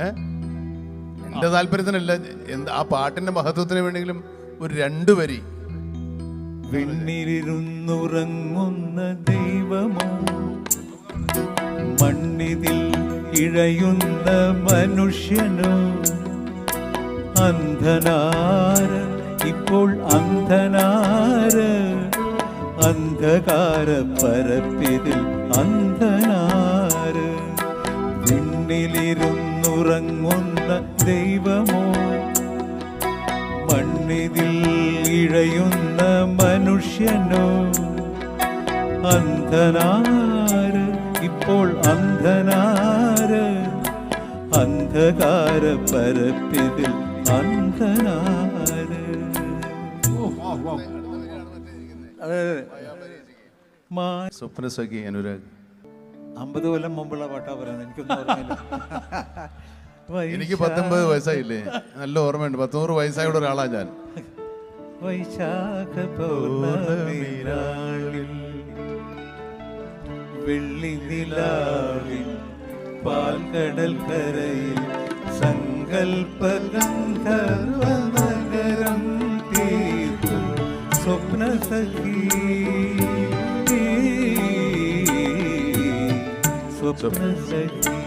എൻ്റെ താല്പര്യത്തിനല്ല, എന്താ ആ പാട്ടിന്റെ മഹത്വത്തിന് വേണമെങ്കിലും ഒരു 2 വരി. വിണ്ണിലിരുന്നുറങ്ങുന്ന ദൈവമോ, മണ്ണിതിൽ ഇഴയുന്ന മനുഷ്യനോ, അന്ധനാര് ഇപ്പോൾ അന്ധനാര്, അന്ധകാര പരപ്പിതിൽ അന്ധനാര്. വിണ്ണിലിരുന്നുറങ്ങുന്ന ദൈവമോ, മണ്ണിതിൽ ഇഴയുന്ന മനുഷ്യനോ, അന്ധനാര് ഇപ്പോൾ അന്ധനാര്, അന്ധകാര പരപ്പിതിൽ അന്ധനാര്. സ്വപ്നസഖി അനുരാഗ് 50 കൊല്ലം മുമ്പുള്ള പാട്ടാ പറയുന്നത്, എനിക്കൊന്നും ഓർമ്മയില്ല. എനിക്ക് 19 വയസ്സായില്ലേ, നല്ല ഓർമ്മയുണ്ട്. 100 വയസ്സായുള്ള ഒരാളാ ഞാൻ. വൈശാഖ പൗർണമിനാളിൽ വെള്ളി നിലാവിൻ പാൽക്കടൽ കരയിൽ സങ്കൽപ്പ ഗന്ധർവ നഗരം തീർത്തു സ്വപ്നസഖി, സ്വപ്നസഖി.